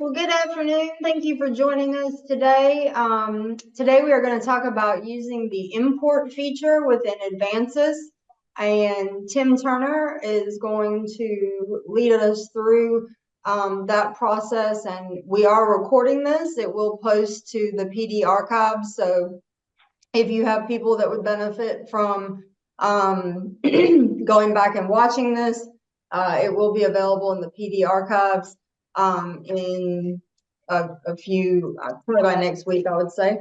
Well, good afternoon. Thank you for joining us today. Today we are going to talk about using the import feature within ADVANSYS, and Tim Turner is going to lead us through that process. And we are recording this. It will post to the PD archives. So if you have people that would benefit from going back and watching this, it will be available in the PD archives in a few, probably by next week, I would say.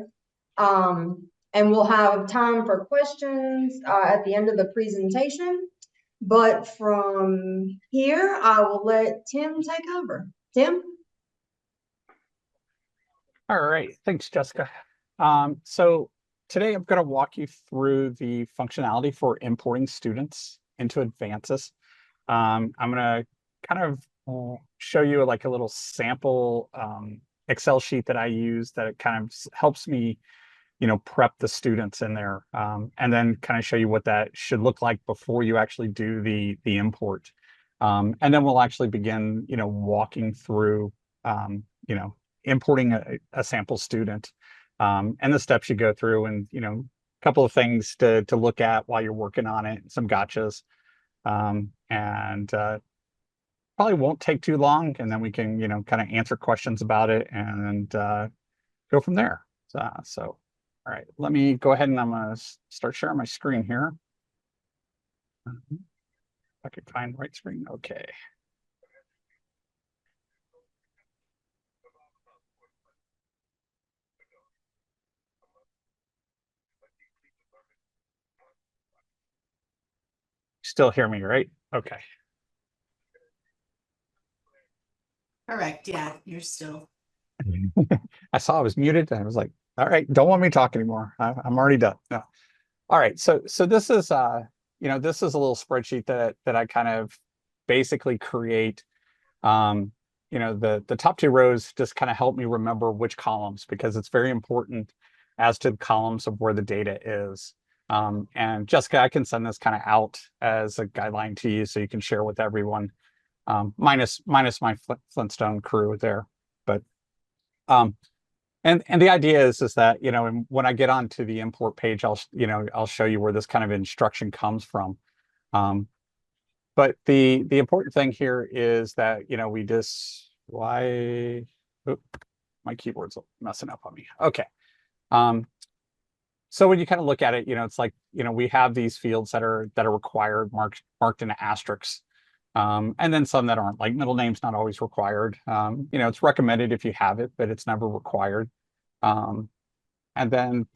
And we'll have time for questions at the end of the presentation. But from here, I will let Tim take over. Tim? All right, thanks, Jessica. So today I'm going to walk you through the functionality for importing students into ADVANSYS. I'm going to kind of show you like a little sample Excel sheet that I use that it kind of helps me, prep the students in there, and then kind of show you what that should look like before you actually do the import. And then we'll actually begin, walking through, importing a sample student, and the steps you go through, and a couple of things to look at while you're working on it, some gotchas, and probably won't take too long, and then we can kind of answer questions about it and go from there. So all right, let me go ahead and I'm going to start sharing my screen here. If I can find the right screen. Okay. Still hear me, right? Okay. Correct. Yeah, you're still. I saw I was muted and I was like, all right, don't want me to talk anymore. I'm already done. No. All right. So this is this is a little spreadsheet that I kind of basically create. The top two rows just kind of help me remember which columns, because it's very important as to the columns of where the data is. And Jessica, I can send this kind of out as a guideline to you so you can share with everyone, minus my Flintstone crew there. But and the idea is that when I get onto the import page, I'll show you where this kind of instruction comes from. But the important thing here is that we just my keyboard's messing up on me. Okay. So when you kind of look at it, it's like we have these fields that are required, marked in asterisks, and then some that aren't. Like middle name's not always required. It's recommended if you have it, but it's never required. And then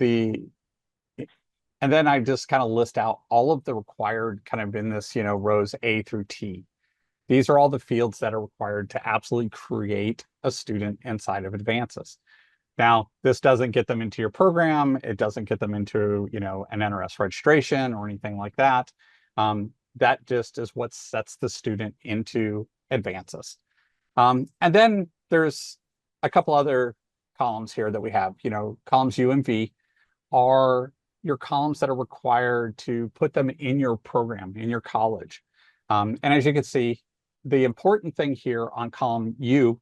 I just kind of list out all of the required kind of in this, rows A through T. These are all the fields that are required to absolutely create a student inside of ADVANSYS. Now, this doesn't get them into your program. It doesn't get them into, an NRS registration or anything like that. That just is what sets the student into ADVANSYS. And then there's a couple other columns here that we have. Columns U and V are your columns that are required to put them in your program, in your college. And as you can see, the important thing here on column U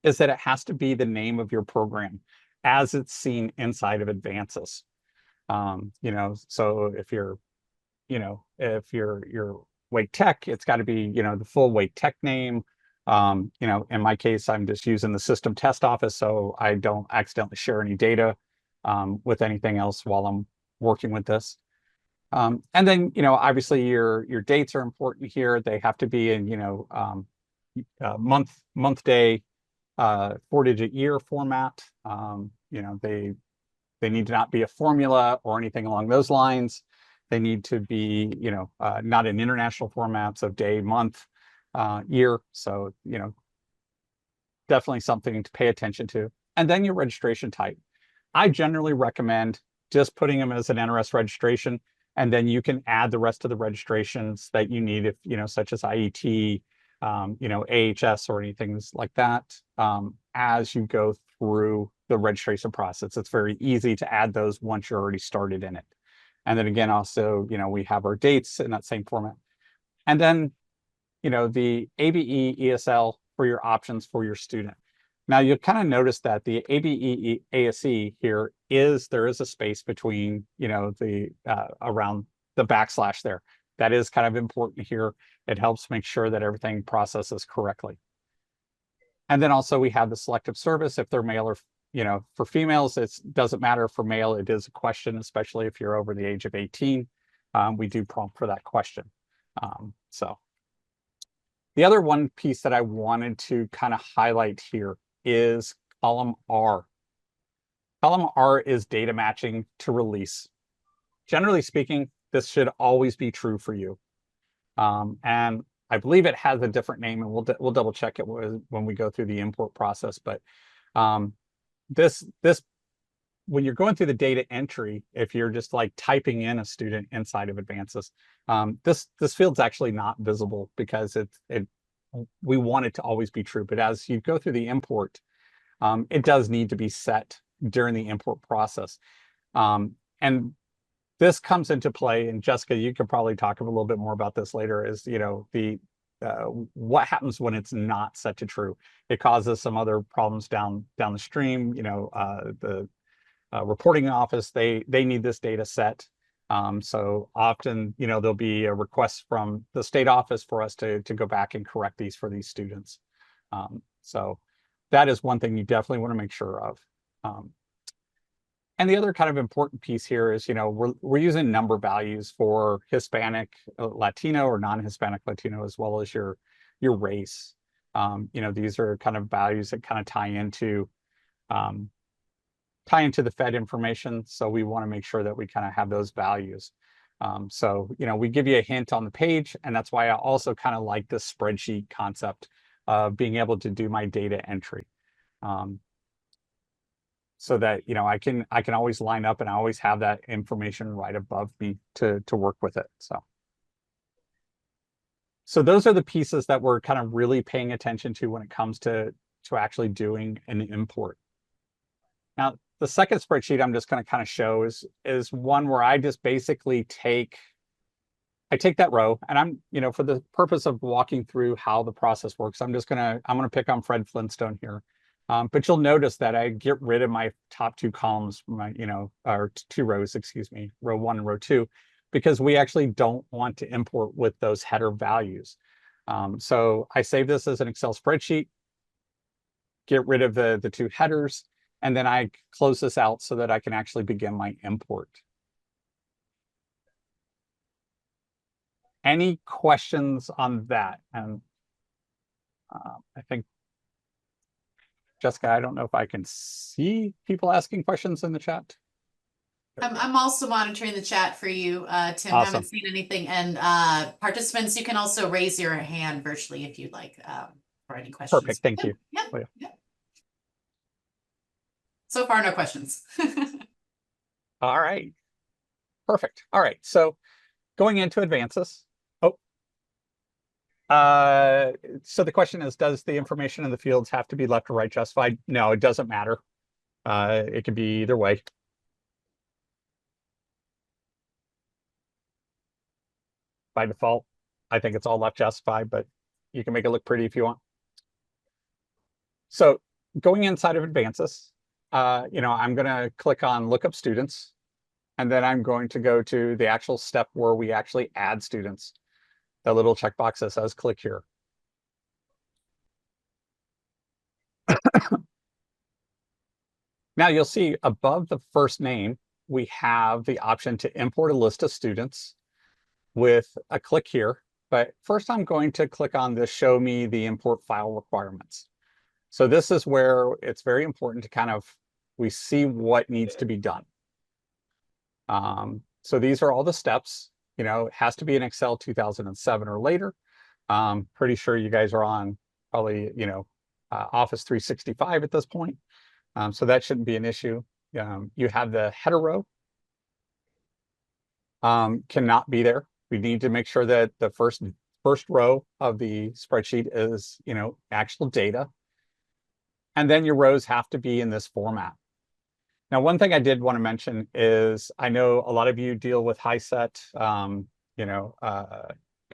is that it has to be the name of your program as it's seen inside of ADVANSYS. So if you're Wake Tech, it's got to be, the full Wake Tech name. In my case, I'm just using the system test office, so I don't accidentally share any data with anything else while I'm working with this. And then, obviously your dates are important here. They have to be in, month, day, 4-digit year format. They need to not be a formula or anything along those lines. They need to be, not in international formats of day, month, year. So, definitely something to pay attention to. And then your registration type. I generally recommend just putting them as an NRS registration, and then you can add the rest of the registrations that you need, if such as IET, AHS or anything like that, as you go through the registration process. It's very easy to add those once you're already started in it. And then again, also, we have our dates in that same format. And then, the ABE ESL for your options for your student. Now you'll kind of notice that the ABEASE here there is a space between, the around the backslash there. That is kind of important here. It helps make sure that everything processes correctly. And then also we have the selective service if they're male or, for females, it doesn't matter. For male, it is a question, especially if you're over the age of 18. We do prompt for that question. So the other one piece that I wanted to kind of highlight here is column R. Column R is data matching to release. Generally speaking, this should always be true for you. And I believe it has a different name, and we'll double check it when we go through the import process. But this when you're going through the data entry, if you're just like typing in a student inside of ADVANSYS, this field's actually not visible because we want it to always be true. But as you go through the import, it does need to be set during the import process. And this comes into play, and Jessica, you could probably talk a little bit more about this later, is, what happens when it's not set to true. It causes some other problems down the stream. The reporting office, they need this data set. So often, there'll be a request from the state office for us to go back and correct these for these students. So that is one thing you definitely want to make sure of. And the other kind of important piece here is, we're using number values for Hispanic, Latino, or non-Hispanic Latino, as well as your race. These are kind of values that kind of tie into the Fed information. So we want to make sure that we kind of have those values. So, we give you a hint on the page, and that's why I also kind of like this spreadsheet concept of being able to do my data entry. So that, I can always line up and I always have that information right above me to work with it. So those are the pieces that we're kind of really paying attention to when it comes to actually doing an import. Now, the second spreadsheet I'm just going to kind of show is one where I just basically take that row, and I'm, for the purpose of walking through how the process works, I'm gonna pick on Fred Flintstone here. But you'll notice that I get rid of my top two columns, or two rows, excuse me, row 1 and row 2, because we actually don't want to import with those header values. So I save this as an Excel spreadsheet, get rid of the two headers, and then I close this out so that I can actually begin my import. Any questions on that? And I think, Jessica, I don't know if I can see people asking questions in the chat. I'm also monitoring the chat for you, Tim. Awesome. Haven't seen anything. And participants, you can also raise your hand virtually if you'd like for any questions. Perfect. Thank you. Yeah. Oh, yeah. Yeah. So far, no questions. All right. Perfect. All right. So going into ADVANSYS. So the question is, does the information in the fields have to be left or right justified? No, it doesn't matter. It can be either way. By default, I think it's all left justified, but you can make it look pretty if you want. So going inside of ADVANSYS, I'm going to click on Look Up Students, and then I'm going to go to the actual step where we actually add students. The little checkbox that says click here. Now you'll see above the first name, we have the option to import a list of students with a click here. But first I'm going to click on this show me the import file requirements. So this is where it's very important to we see what needs to be done. So these are all the steps. It has to be in Excel 2007 or later. Pretty sure you guys are on probably, Office 365 at this point. So that shouldn't be an issue. You have the header row. Cannot be there. We need to make sure that the first row of the spreadsheet is, actual data. And then your rows have to be in this format. Now, one thing I did want to mention is I know a lot of you deal with HiSET,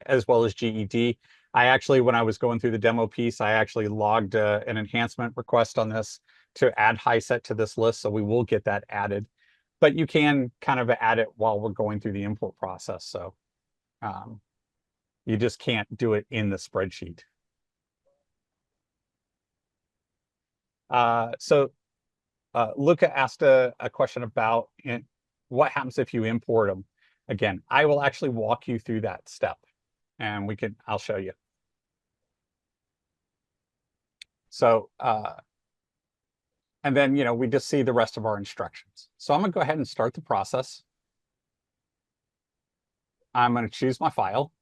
as well as GED. I actually, when I was going through the demo piece, I actually logged an enhancement request on this to add HiSet to this list. So we will get that added, but you can kind of add it while we're going through the import process. So you just can't do it in the spreadsheet. Luca asked a question about what happens if you import them. Again, I will actually walk you through that step, and I'll show you. So, and then, we just see the rest of our instructions. So I'm gonna go ahead and start the process. I'm gonna choose my file.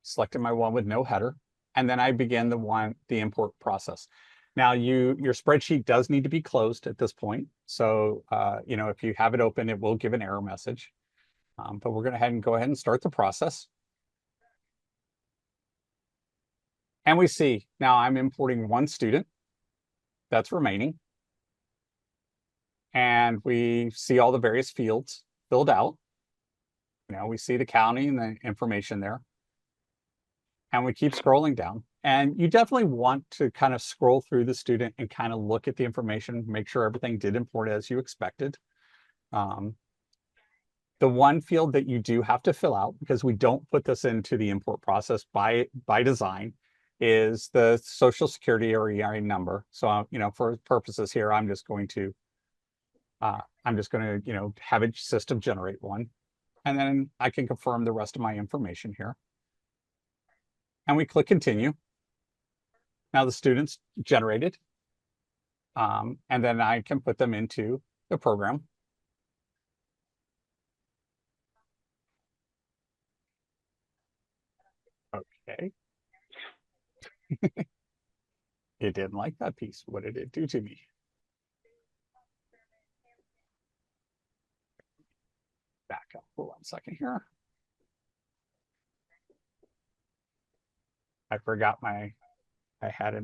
Selecting my one with no header, and then I begin the import process. Now your spreadsheet does need to be closed at this point. So, if you have it open, it will give an error message. But we're gonna go ahead and start the process. And we see now I'm importing one student that's remaining. And we see all the various fields filled out. We see the county and the information there. And we keep scrolling down. And you definitely want to kind of scroll through the student and kind of look at the information, make sure everything did import as you expected. The one field that you do have to fill out, because we don't put this into the import process by design, is the Social Security or EIN number. So, for purposes here, I'm just going to have a system generate one, and then I can confirm the rest of my information here. And we click continue. Now the student's generated, and then I can put them into the program. Okay. It didn't like that piece. What did it do to me? Back up for 1 second here. I forgot I had a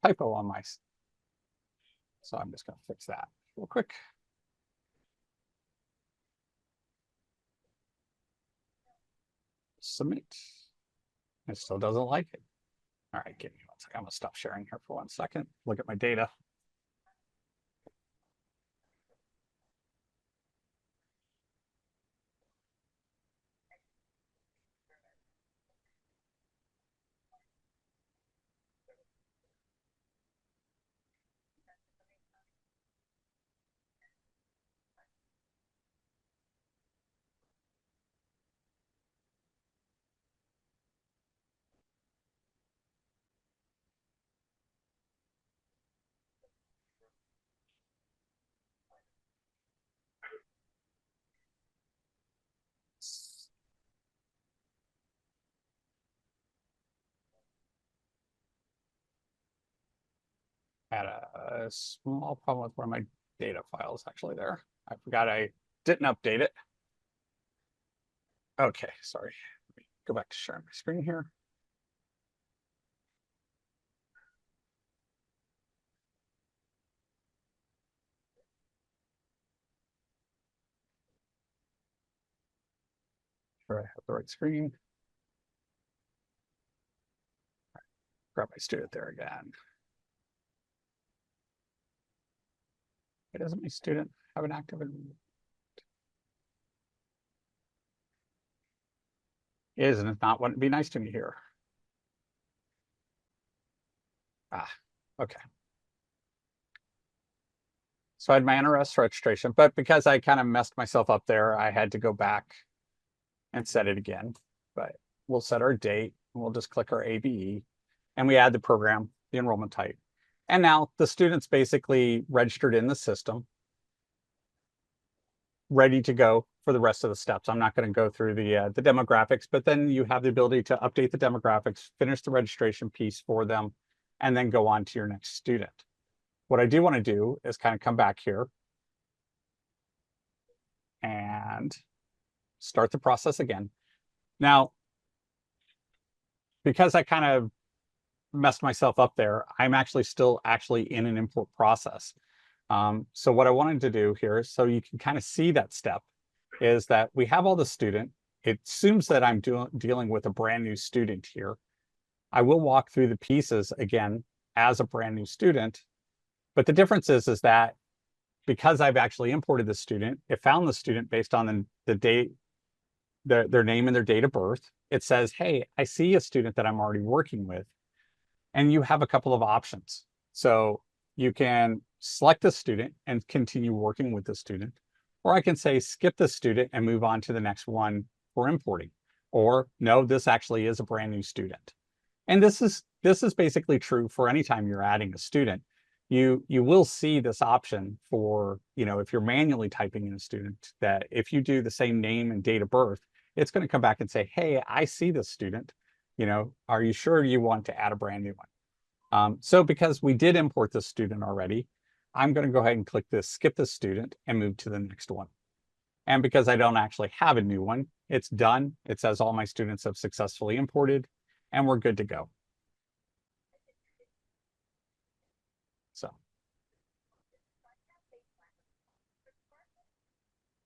typo on my, so I'm just going to fix that real quick. Submit. It still doesn't like it. All right, give me 1 second. I'm going to stop sharing here for 1 second. Look at my data. Had a small problem with one of my data files actually there. I forgot I didn't update it. Okay, sorry. Let me go back to sharing my screen here. Sure I have the right screen. Grab my student there again. Why doesn't my student have an active? Isn't it not? Wouldn't be nice to me here. Okay. So I had my NRS registration, but because I kind of messed myself up there, I had to go back and set it again. But we'll set our date, and we'll just click our ABE, and we add the program, the enrollment type. And now the student's basically registered in the system, ready to go for the rest of the steps. I'm not going to go through the demographics, but then you have the ability to update the demographics, finish the registration piece for them, and then go on to your next student. What I do want to do is kind of come back here and start the process again. Now, because I kind of messed myself up there, I'm still in an import process. So what I wanted to do here, so you can kind of see that step, is that we have all the student it assumes that I'm dealing with a brand new student here. I will walk through the pieces again as a brand new student, but the difference is that because I've actually imported the student, it found the student based on the date, their name and their date of birth. It says, hey, I see a student that I'm already working with, and you have a couple of options. So you can select a student and continue working with the student, or I can say skip the student and move on to the next one for importing, or no, this actually is a brand new student. And this is basically true for any time you're adding a student. You will see this option for, if you're manually typing in a student, that if you do the same name and date of birth, it's going to come back and say, hey, I see this student. Are you sure you want to add a brand new one? So because we did import this student already, I'm going to go ahead and click this skip this student and move to the next one. And because I don't actually have a new one, it's done. It says all my students have successfully imported, and we're good to go. So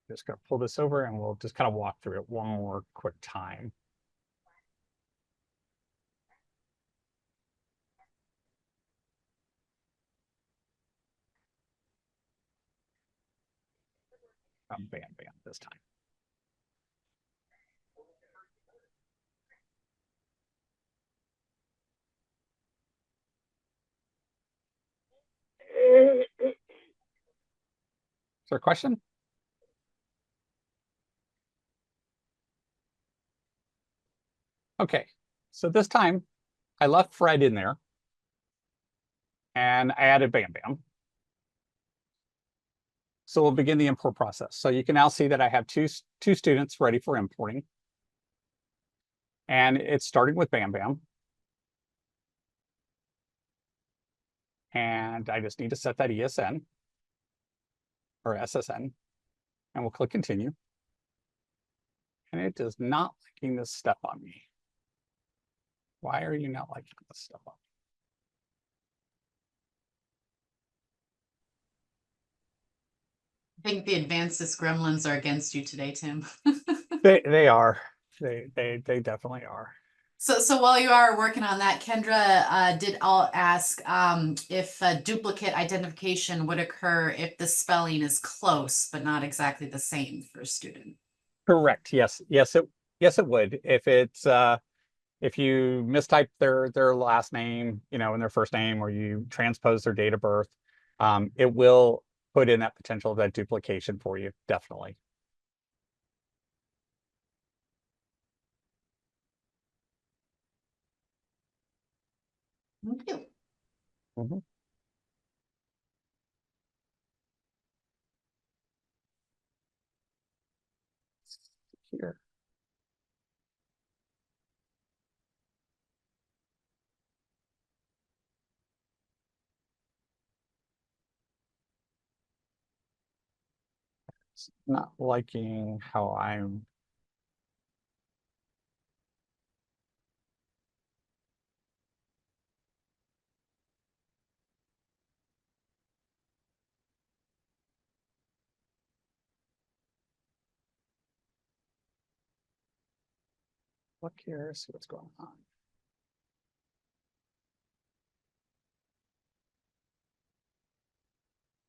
just going to pull this over and we'll just kind of walk through it one more quick time. Bam, bam this time. Is there a question? Okay, so this time I left Fred in there and I added Bam Bam. So we'll begin the import process. So you can now see that I have two students ready for importing. And it's starting with Bam Bam. And I just need to set that ESN or SSN. And we'll click continue. And it is not liking this step on me. Why are you not liking this step on I think the ADVANSYS gremlins are against you today, Tim. me? They are. They definitely are. So while you are working on that, Kendra did ask if duplicate identification would occur if the spelling is close but not exactly the same for a student. Correct. Yes. Yes, it would. If it's if you mistype their last name, in their first name, or you transpose their date of birth, it will put in that potential of that duplication for you, definitely. Thank you. Mhm. Here. It's not liking how I'm. Look here, see what's going on.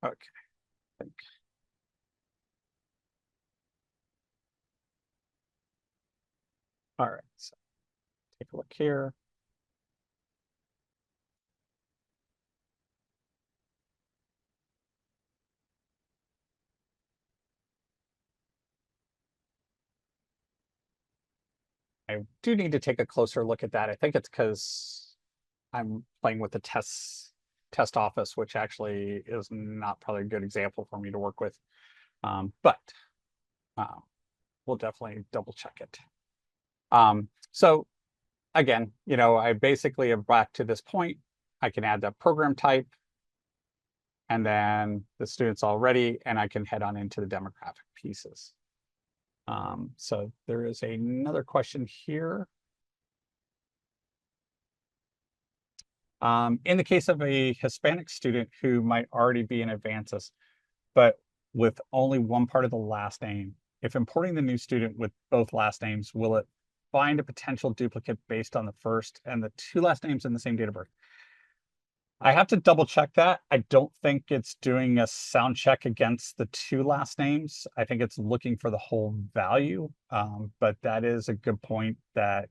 Okay, I think. All right, so take a look here. I do need to take a closer look at that. I think it's because I'm playing with the test office, which actually is not probably a good example for me to work with. But we'll definitely double check it. So again, I basically am back to this point. I can add that program type, and then the student's all ready, and I can head on into the demographic pieces. So there is another question here. In the case of a Hispanic student who might already be in ADVANSYS, but with only one part of the last name, if importing the new student with both last names, will it find a potential duplicate based on the first and the two last names in the same date of birth? I have to double check that. I don't think it's doing a sound check against the two last names. I think it's looking for the whole value. But that is a good point that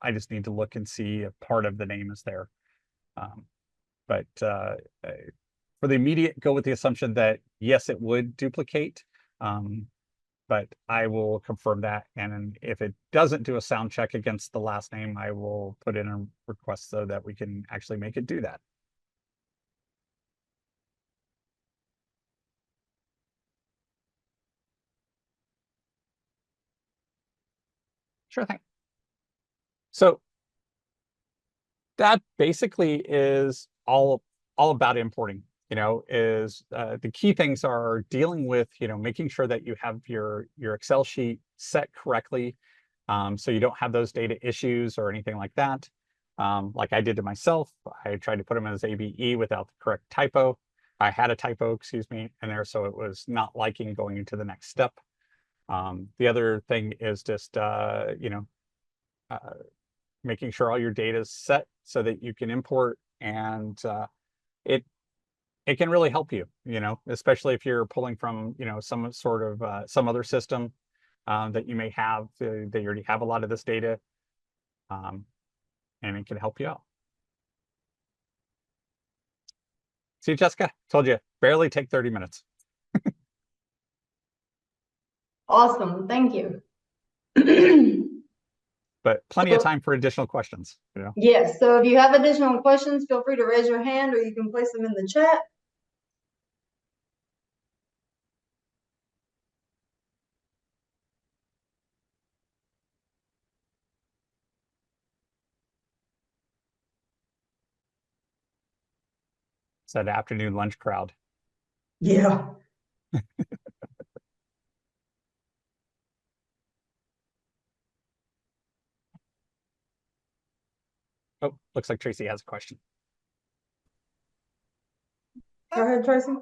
I just need to look and see if part of the name is there. But for the immediate, go with the assumption that yes, it would duplicate. But I will confirm that. And if it doesn't do a sound check against the last name, I will put in a request so that we can actually make it do that. Sure thing. So that basically is all about importing, is the key things are dealing with, making sure that you have your Excel sheet set correctly. So you don't have those data issues or anything like that. Like I did to myself, I tried to put them as ABE without the correct typo. I had a typo, excuse me, in there, so it was not liking going into the next step. The other thing is just, making sure all your data is set so that you can import, and it can really help you, especially if you're pulling from, some sort of some other system that you may have, they already have a lot of this data, and it can help you out. See, Jessica, told you, barely take 30 minutes. Awesome, thank you. But plenty of time for additional questions, Yes, so if you have additional questions, feel free to raise your hand or you can place them in the chat. It's that afternoon lunch crowd. Yeah. Oh, looks like Tracy has a question. Go ahead, Tracy.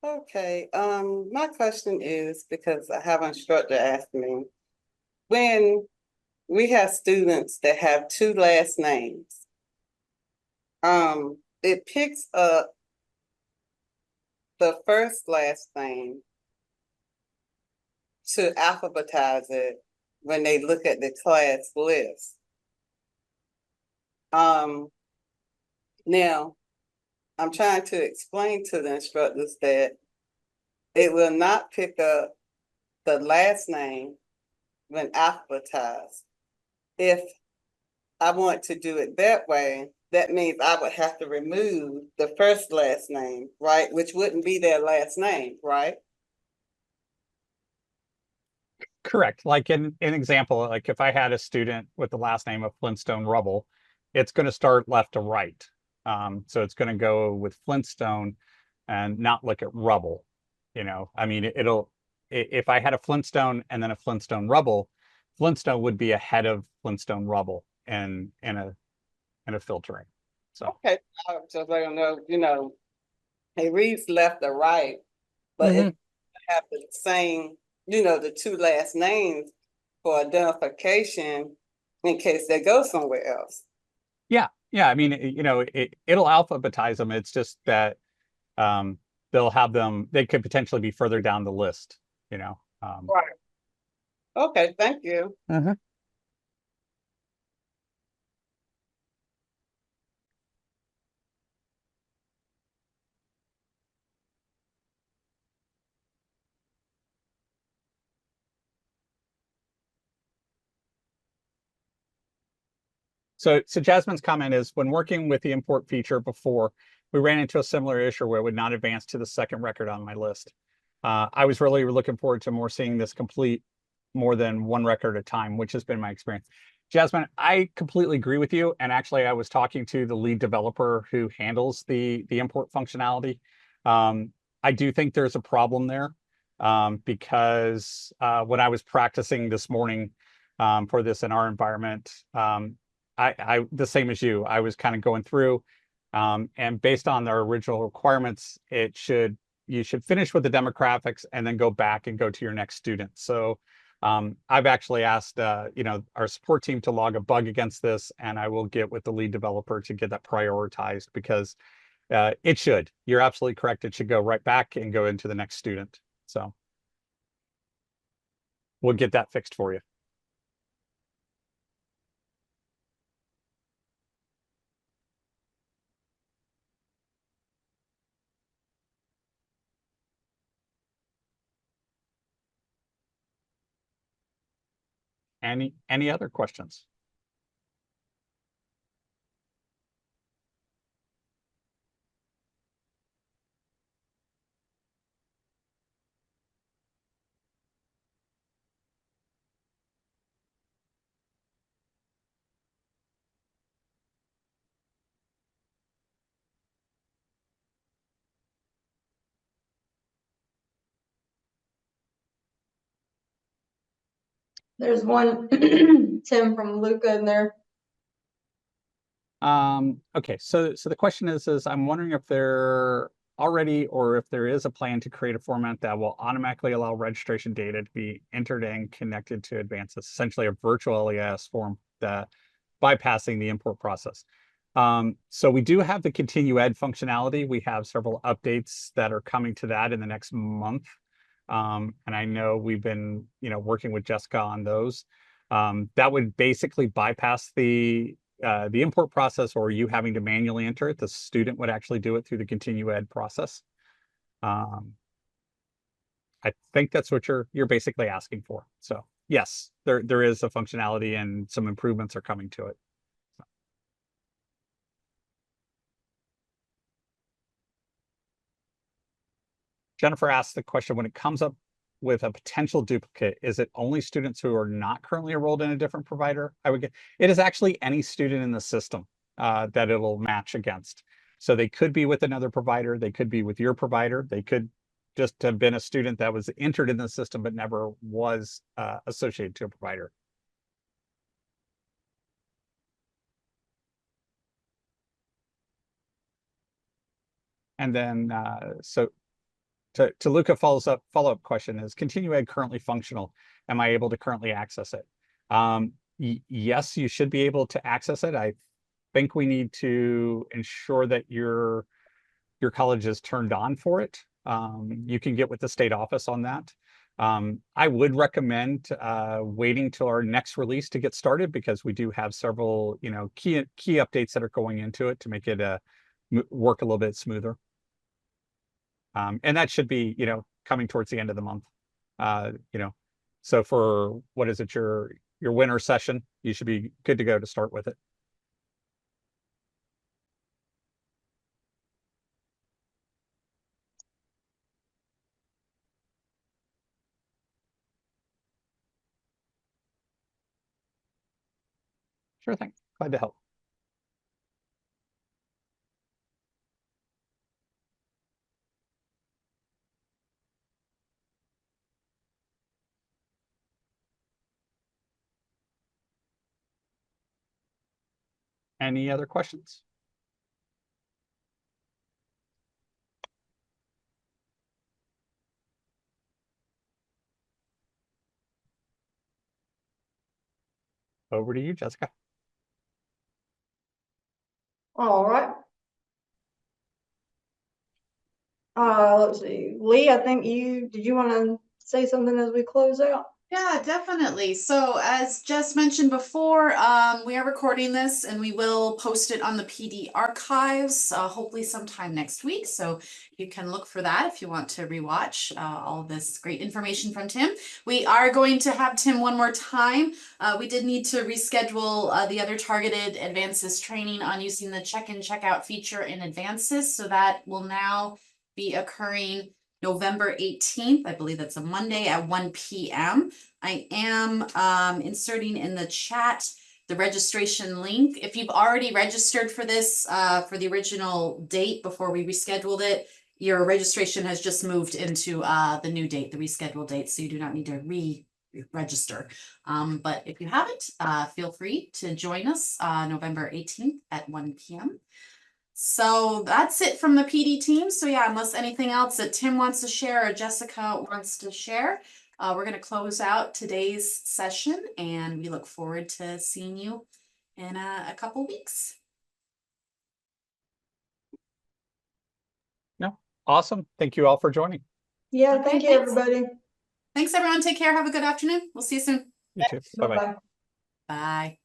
Okay, my question is, because I have an instructor ask me, when we have students that have two last names, it picks up the first last name to alphabetize it when they look at the class list. Now, I'm trying to explain to the instructors that it will not pick up the last name when alphabetized. If I want to do it that way, that means I would have to remove the first last name, right? Which wouldn't be their last name, right? Correct. Like in an example, like if I had a student with the last name of Flintstone Rubble, it's going to start left to right. So it's going to go with Flintstone and not look at Rubble. I mean, if I had a Flintstone and then a Flintstone Rubble, Flintstone would be ahead of Flintstone Rubble in a filtering. So Okay, so they don't know, it reads left to right, but it have the same, the two last names for identification in case they go somewhere else. yeah. I mean, it'll alphabetize them. It's just that they'll have them. They could potentially be further down the list. Right. Okay, thank you. So Jasmine's comment is, when working with the import feature before, we ran into a similar issue where it would not advance to the second record on my list. I was really looking forward to more seeing this complete more than one record at a time, which has been my experience. Jasmine, I completely agree with you. And actually, I was talking to the lead developer who handles the import functionality. I do think there's a problem there because when I was practicing this morning for this in our environment, I the same as you, I was kind of going through, and based on their original requirements, it should you should finish with the demographics and then go back and go to your next student. So I've actually asked our support team to log a bug against this, and I will get with the lead developer to get that prioritized, because it should. You're absolutely correct. It should go right back and go into the next student. So we'll get that fixed for you. Any other questions? There's one, Tim from Luca in there. Okay, so the question is I'm wondering if there already, or if there is a plan to create a format that will automatically allow registration data to be entered and connected to ADVANSYS, essentially a virtual LES form that bypassing the import process. So we do have the Continue Ed functionality. We have several updates that are coming to that in the next month. And I know we've been, working with Jessica on those. That would basically bypass the import process, or you having to manually enter it. The student would actually do it through the Continue Ed process. I think that's what you're basically asking for. So yes, there is a functionality, and some improvements are coming to it. Jennifer asked the question, when it comes up with a potential duplicate, is it only students who are not currently enrolled in a different provider? It is actually any student in the system that it'll match against. So they could be with another provider, they could be with your provider, they could just have been a student that was entered in the system but never was associated to a provider. And then to Luca, follow-up question is, Continue Ed currently functional? Am I able to currently access it? Yes, you should be able to access it. I think we need to ensure that your college is turned on for it. You can get with the state office on that. I would recommend waiting till our next release to get started, because we do have several key updates that are going into it to make it work a little bit smoother. And that should be, coming towards the end of the month. So for, what is it, your winter session, you should be good to go to start with it. Sure thing. Glad to help. Any other questions? Over to you, Jessica. All right. Let's see, Lee, I think did you want to say something as we close out? Yeah, definitely. So as Jess mentioned before, we are recording this and we will post it on the PD archives, hopefully sometime next week. So you can look for that if you want to rewatch all this great information from Tim. We are going to have Tim one more time. We did need to reschedule the other targeted ADVANSYS training on using the check-in, check-out feature in ADVANSYS. So that will now be occurring November 18th. I believe that's a Monday at 1 p.m. I am inserting in the chat the registration link. If you've already registered for this for the original date before we rescheduled it, your registration has just moved into the new date, the rescheduled date, so you do not need to re-register. But if you haven't, feel free to join us November 18th at 1 p.m. So that's it from the PD team. So yeah, unless anything else that Tim wants to share or Jessica wants to share, we're going to close out today's session, and we look forward to seeing you in a couple weeks. No, awesome. Thank you all for joining. Yeah, Okay, thank you, thanks. everybody. Thanks everyone. Take care. Have a good afternoon. We'll see you soon. You too. Bye-bye. Bye-bye. Bye.